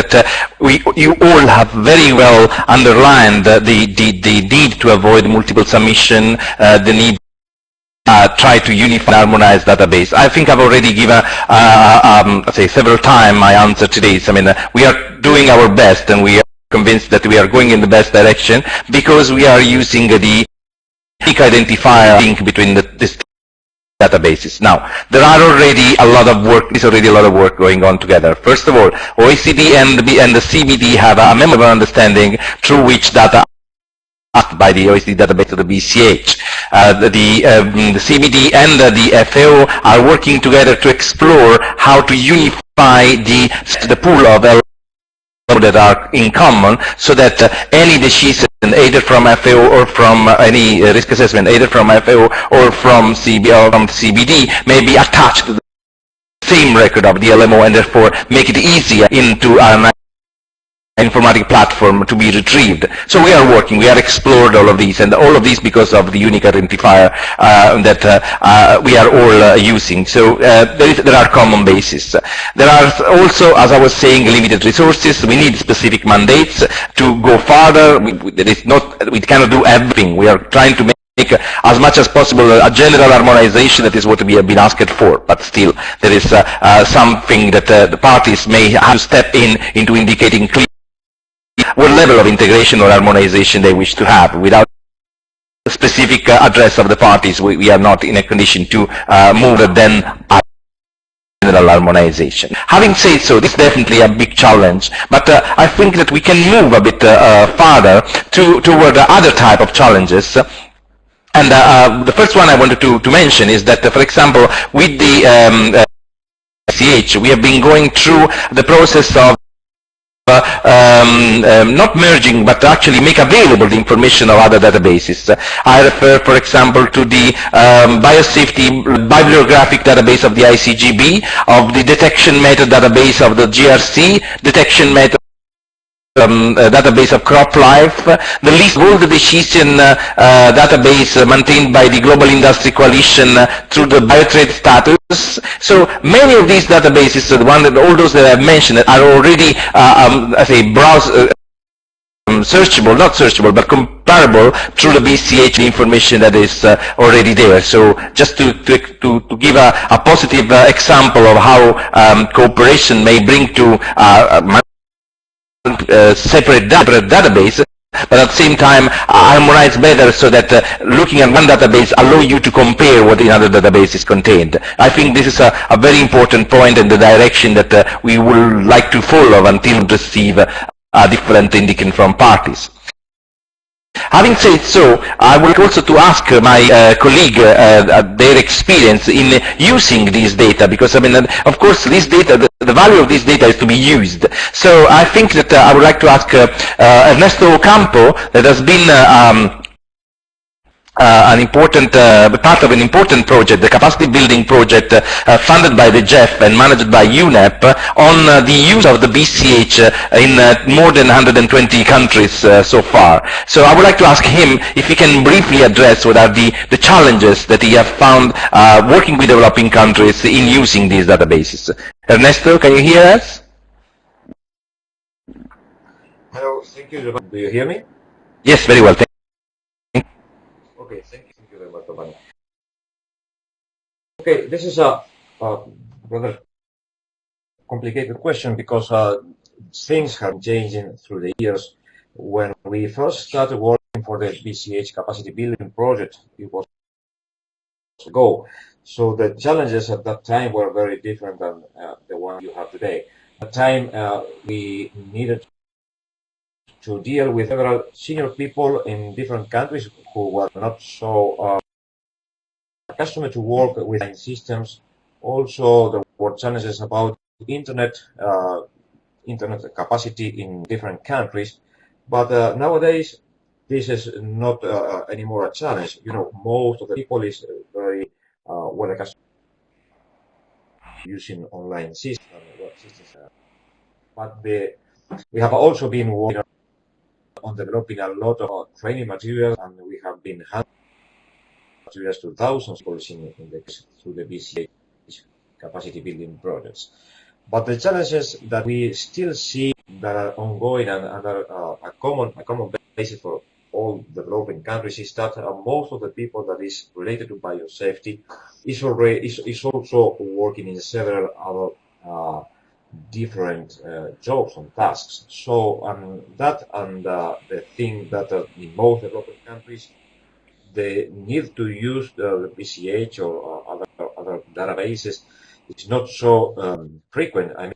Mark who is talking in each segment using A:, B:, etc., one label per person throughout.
A: that you all have very well underlined the need to avoid multiple submission, the need try to unify and harmonize database. I think I've already given, say several times my answer to this. I mean, we are doing our best, and we are convinced that we are going in the best direction because we are using the unique identifier link between these databases. Now, there are already a lot of work. There's already a lot of work going on together. First of all, OECD and the CBD have a memorandum of understanding through which data by the OECD database to the BCH. The CBD and the FAO are working together to explore how to unify the pool of that are in common, so that any decision either from FAO or from any risk assessment, either from FAO or from CBD, may be attached to the same record of the LMO, and therefore make it easier into an informatic platform to be retrieved. So we are working, we are explored all of these, and all of these because of the unique identifier that we are all using. So there are common bases. There are also, as I was saying, limited resources. We need specific mandates to go further. We cannot do everything. We are trying to make as much as possible a general harmonization. That is what we have been asked for, but still there is something that the parties may have to step into indicating clearly what level of integration or harmonization they wish to have. Without a specific address of the parties, we are not in a condition to move than general harmonization. Having said so, this is definitely a big challenge, but I think that we can move a bit further toward other type of challenges. And the first one I wanted to mention is that, for example, with the CH, we have been going through the process of not merging, but actually make available the information of other databases. I refer, for example, to the Biosafety bibliographic database of the ICGB, of the detection method database of the GRC, detection method database of crop life, the list of all the decision database maintained by the Global Industry Coalition through the biotrade status. So many of these databases, all those that I've mentioned, are already, searchable, not searchable, but comparable through the BCH information that is already there. So just to give a positive example of how cooperation may bring to separate database, but at the same time harmonize better, so that looking at one database allow you to compare what in other databases contained. I think this is a very important point in the direction that we would like to follow until we receive a different indication from parties. Having said so, I would like also to ask my colleague their experience in using these data, because I mean, of course, this data, the value of this data is to be used. So I think that I would like to ask Ernesto Campo, that has been an important part of an important project, the capacity building project funded by the GEF and managed by UNEP, on the use of the BCH in more than 120 countries so far. So I would like to ask him if he can briefly address what are the challenges that he has found working with developing countries in using these databases. Ernesto, can you hear us?
B: Hello, thank you. Do you hear me?
A: Yes, very well.
B: Okay, thank you very much, Giovanni. Okay, this is a rather complicated question, because things have changed through the years. When we first started working for the BCH capacity building project, it was ago. So the challenges at that time were very different than the one you have today. At the time, we needed to deal with several senior people in different countries who were not so accustomed to work with systems. Also, there were challenges about internet capacity in different countries. But nowadays, this is not anymore a challenge. You know, most of the people is very well accustomed to using online systems, web systems. But we have also been working on developing a lot of training materials, and we have been handing materials to thousands of people through the BCH capacity building projects. But the challenges that we still see that are ongoing and are a common basis for all developing countries is that most of the people that is related to biosafety is also working in several other different jobs and tasks. So the thing that in most developing countries the need to use the BCH or other databases is not so frequent. I mean,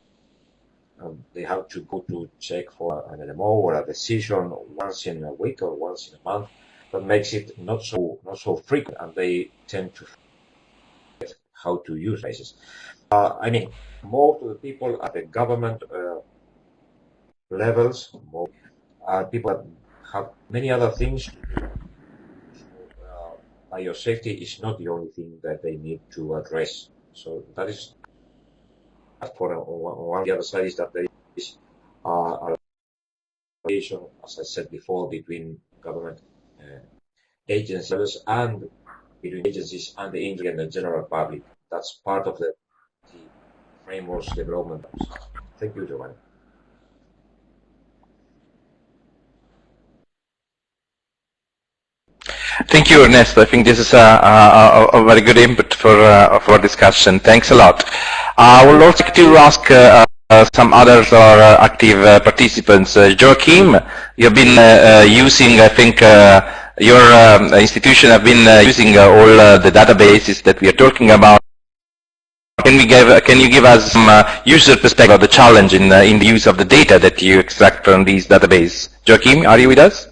B: they have to go to check for an LMO or a decision once in a week or once in a month. That makes it not so frequent, and they tend to forget how to use bases. I mean, most of the people at the government levels are people that have many other things to do. So, biosafety is not the only thing that they need to address. So that is for on the other side is that there is a relation, as I said before, between government agencies and between agencies and the industry and the general public. That's part of the framework's development. Thank you, Giovanni.
A: Thank you, Ernesto. I think this is a very good input for discussion. Thanks a lot. I would also like to ask some others or active participants. Joachim, you've been using, I think, your institution have been using all the databases that we are talking about. Can you give us some user perspective of the challenge in the use of the data that you extract from these databases? Joachim, are you with us?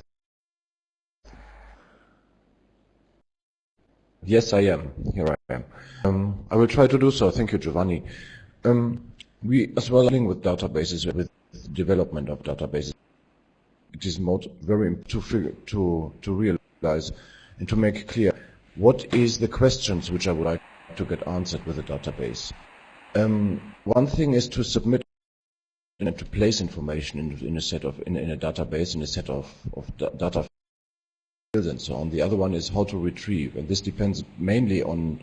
C: Yes, I am. Here I am. I will try to do so. Thank you, Giovanni. We as well dealing with databases, with development of databases. It is very important to realize and to make clear what is the questions which I would like to get answered with a database. One thing is to submit and to place information in a database in a set of data and so on. The other one is how to retrieve, and this depends mainly on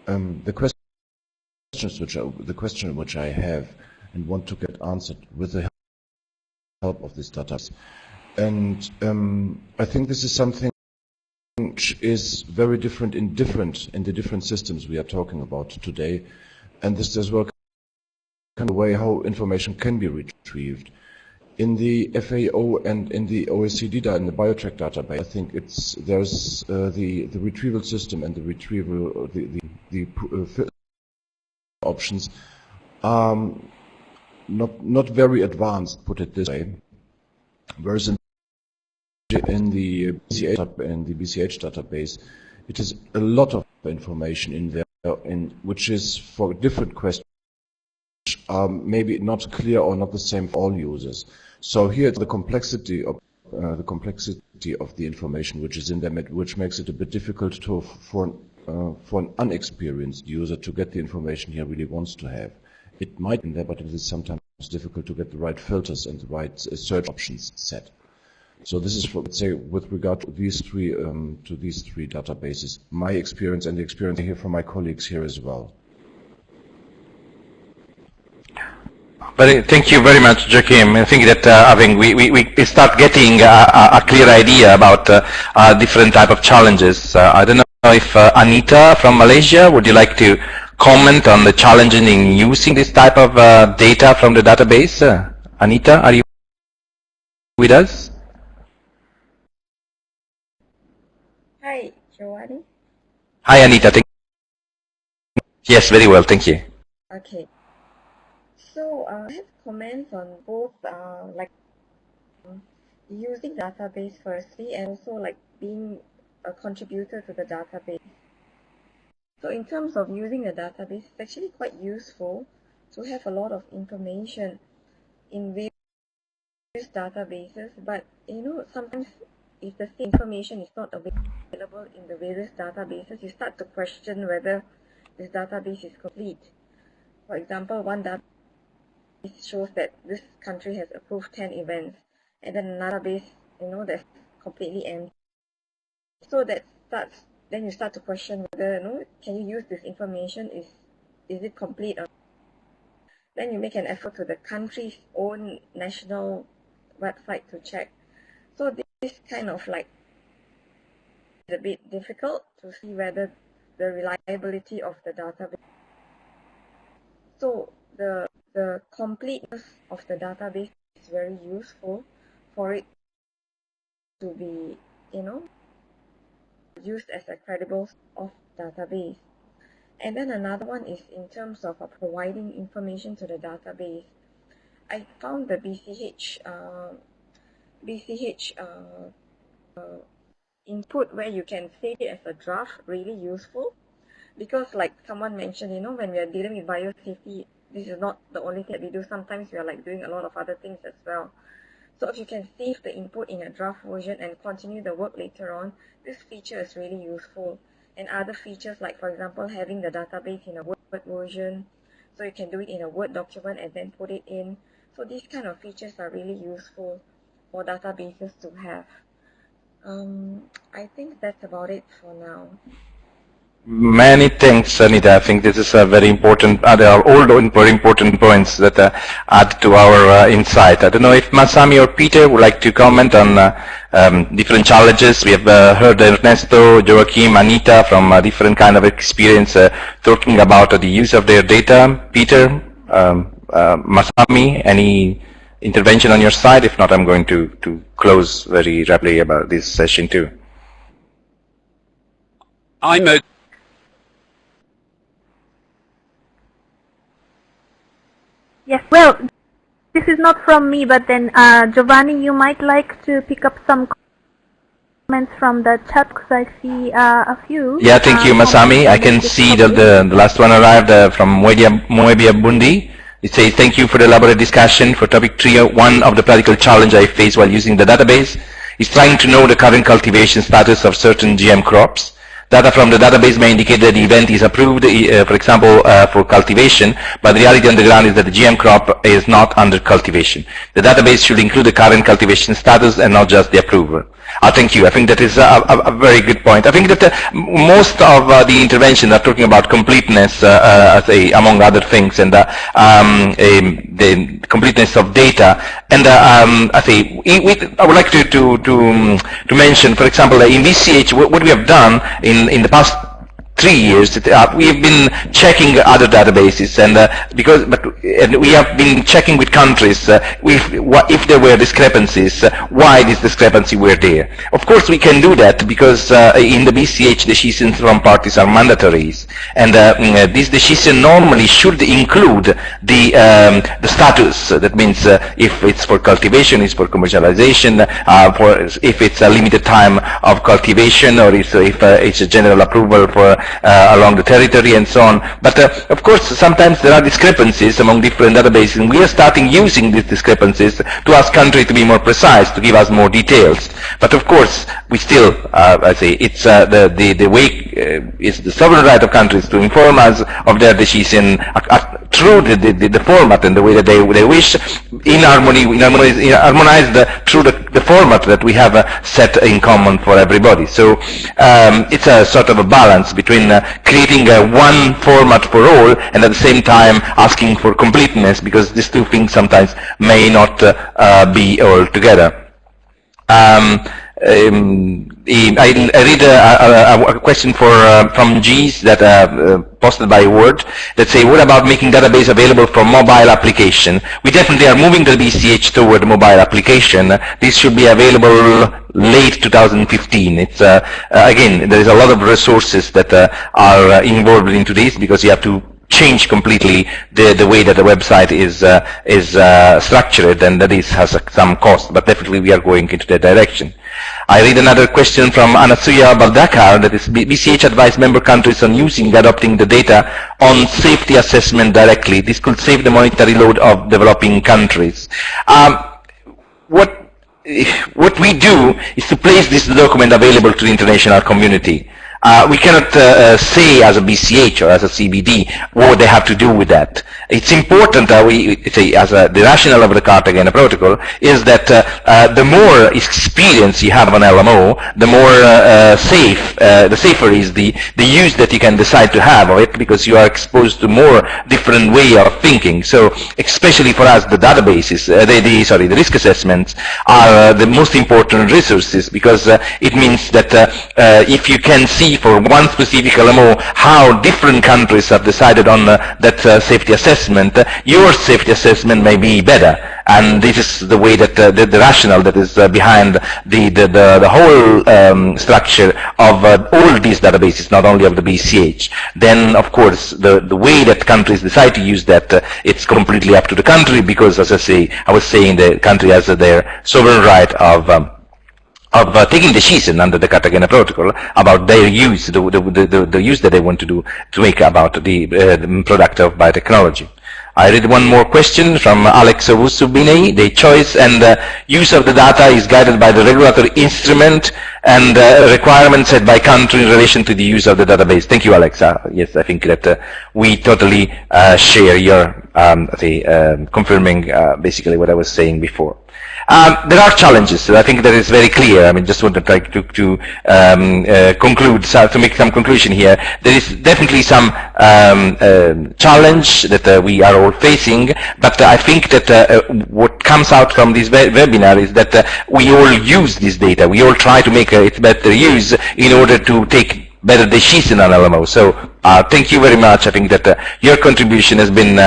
C: the question which I have and want to get answered with the help of this database. And I think this is something which is very different in the different systems we are talking about today, and this does work in the way how information can be retrieved. In the FAO and in the OECD in the biotrack database, I think there's the retrieval system and the retrieval the options are not very advanced, put it this way. Whereas in the BCH database, it is a lot of information in there, which is for different questions, which are maybe not clear or not the same for all users. So here it's the complexity of the information which is in there, which makes it a bit difficult for an unexperienced user to get the information he really wants to have. It might be there, but it is sometimes difficult to get the right filters and the right search options set. So this is, for, let's say, with regard to these three databases, my experience and the experience I hear from my colleagues here as well.
A: But thank you very much, Joachim. I think that we start getting a clear idea about different type of challenges. I don't know if Anita from Malaysia, would you like to comment on the challenges in using this type of data from the database? Anita, are you with us?
D: Hi, Giovanni.
A: Hi, Anita. Yes, very well, thank you.
D: Okay. So I have comments on both using database firstly and also like being a contributor to the database. So in terms of using the database, it's actually quite useful to have a lot of information in various databases, but sometimes if the same information is not available in the various databases, you start to question whether this database is complete. For example, one database shows that this country has approved 10 events, and then another base, that's completely empty. So then you start to question whether, can you use this information? Is it complete or not? then you make an effort to the country's own national website to check. So this kind of like is a bit difficult to see whether the reliability of the database. So the completeness of the database is very useful for it to be, used as a credible of database. And then another one is in terms of providing information to the database. I found the BCH input where you can save it as a draft really useful, because like someone mentioned, when we are dealing with biosafety, this is not the only thing that we do. Sometimes we are like doing a lot of other things as well. So if you can save the input in a draft version and continue the work later on, this feature is really useful. And other features like, for example, having the database in a Word version, so you can do it in a Word document and then put it in. So these kind of features are really useful for databases to have. I think that's about it for now.
A: Many thanks, Anita. I think this is a very important, there are all very important points that add to our insight. I don't know if Masami or Peter would like to comment on different challenges. We have heard Ernesto, Joachim, Anita from different kind of experience talking about the use of their data. Peter, Masami, any intervention on your side? If not, I'm going to close very rapidly about this session too.
E: Yes, well, this is not from me, but then Giovanni, you might like to pick up some comments from the chat, because I see a few.
A: Yeah, thank you, Masami. I can see that the last one arrived from Moebia Bundi. It says, thank you for the elaborate discussion. For topic 3, one of the practical challenge I face while using the database is trying to know the current cultivation status of certain GM crops. Data from the database may indicate that the event is approved, for example, for cultivation, but the reality on the ground is that the GM crop is not under cultivation. The database should include the current cultivation status and not just the approval. Thank you. I think that is a very good point. I think that most of the interventions are talking about completeness, among other things, and the completeness of data. And I would like to mention, for example, in BCH, what we have done in the past 3 years, we have been checking other databases, and we have been checking with countries if there were discrepancies, why this discrepancy were there. Of course, we can do that because in the BCH decisions from parties are mandatories, and this decision normally should include the status. That means if it's for cultivation, it's for commercialization, if it's a limited time of cultivation, or if it's a general approval for along the territory and so on. But of course, sometimes there are discrepancies among different databases, and we are starting using these discrepancies to ask countries to be more precise, to give us more details. But of course, we still, it's the way it's the sovereign right of countries to inform us of their decision through the format and the way that they wish, harmonized through the format that we have set in common for everybody. So it's a sort of a balance between creating one format for all and at the same time asking for completeness, because these two things sometimes may not be all together. I read a question from G's that posted by Word that say, what about making database available for mobile application? We definitely are moving the BCH toward mobile application. This should be available late 2015. It's again, there is a lot of resources that are involved into this, because you have to change completely the way that the website is structured, and that has some cost, but definitely we are going into that direction. I read another question from Anasuya Baldakar, that is, BCH advised member countries on adopting the data on safety assessment directly. This could save the monetary load of developing countries. What we do is to place this document available to the international community. we cannot say as a BCH or as a CBD what they have to do with that. It's important that we say, as the rationale of the Cartagena Protocol is that the more experience you have on LMO, the more the safer is the use that you can decide to have of it, because you are exposed to more different way of thinking. So especially for us, the databases, the risk assessments are the most important resources, because it means that if you can see for one specific LMO how different countries have decided on that safety assessment, your safety assessment may be better. And this is the way that the rationale that is behind the whole structure of all these databases, not only of the BCH. Then, of course, the way that countries decide to use that, it's completely up to the country, because, as I was saying, the country has their sovereign right of taking decision under the Cartagena Protocol about their use, the use that they want to do to make about the product of biotechnology. I read one more question from Alex Owusu-Binei. The choice and use of the data is guided by the regulatory instrument and requirements set by country in relation to the use of the database. Thank you, Alex. Yes, I think that we totally share your confirming basically what I was saying before. There are challenges. I think that is very clear. I mean, just want to try to conclude, to make some conclusion here. There is definitely some challenge that we are all facing, but I think that what comes out from this webinar is that we all use this data. We all try to make it better use in order to take better decision on LMO. So thank you very much. I think that your contribution has been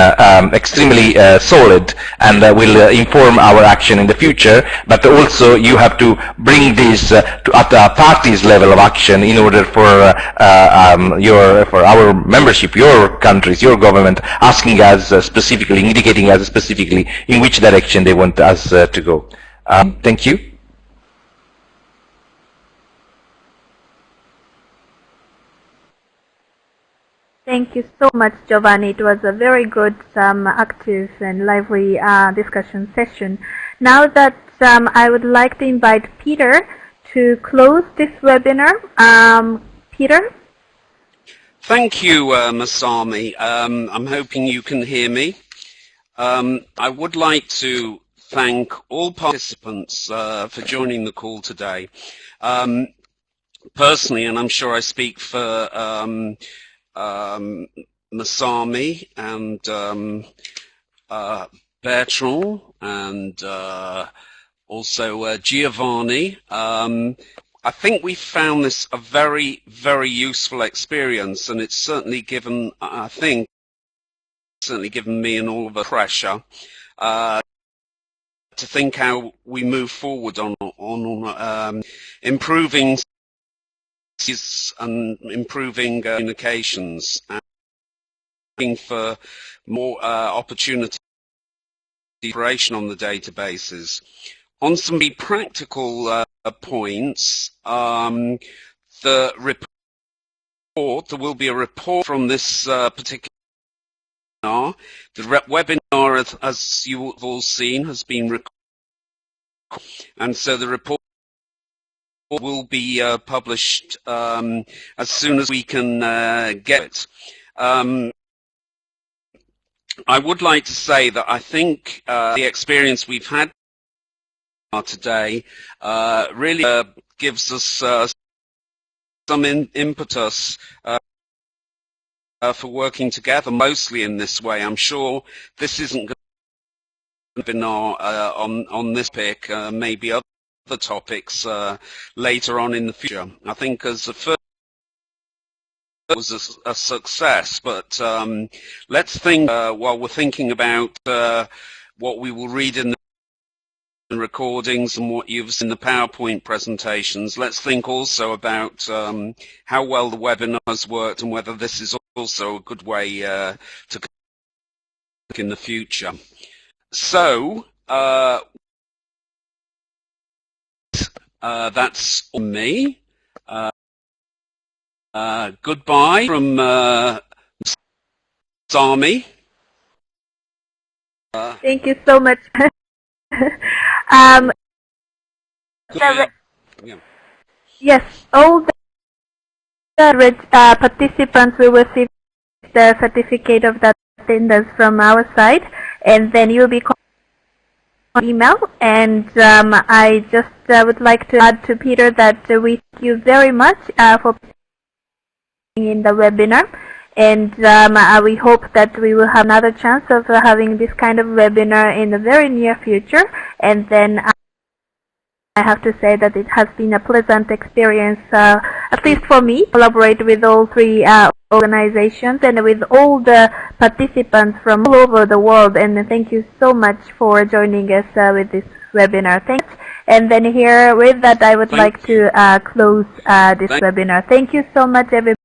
A: extremely solid and will inform our action in the future, but also you have to bring this to at the parties level of action in order for our membership, your countries, your government, asking us specifically, indicating us specifically in which direction they want us to go. Thank you.
E: Thank you so much, Giovanni. It was a very good, active and lively discussion session. Now that I would like to invite Peter to close this webinar. Peter?
F: Thank you, Masami. I'm hoping you can hear me. I would like to thank all participants for joining the call today. Personally, and I'm sure I speak for Masami and Bertrand and also Giovanni. I think we found this a very, very useful experience, and it's certainly given, I think, certainly given me and all of us pressure to think how we move forward on improving and improving communications and looking for more opportunity operation on the databases. On some practical points, the report, there will be a report from this particular webinar. The webinar, as you've all seen, has been recorded, and so the report will be published as soon as we can get it. I would like to say that I think the experience we've had today really gives us some impetus for working together mostly in this way. I'm sure this isn't going to be on this pick, maybe other topics later on in the future. I think as the first was a success, but let's think while we're thinking about what we will read in the recordings and what you've seen in the PowerPoint presentations, let's think also about how well the webinar has worked and whether this is also a good way to in the future. So that's on me. Goodbye from Sami.
E: Thank you so much.
F: Yeah.
E: Yes, all participants will receive the certificate of that attendance from our side, and then you'll be email. And I just would like to add to Peter that we thank you very much for being in the webinar, and we hope that we will have another chance of having this kind of webinar in the very near future. And then I have to say that it has been a pleasant experience, at least for me, collaborate with all three organizations and with all the participants from all over the world. And thank you so much for joining us with this webinar. Thanks. And then here with that, I would like to close this webinar. Thank you so much, everybody.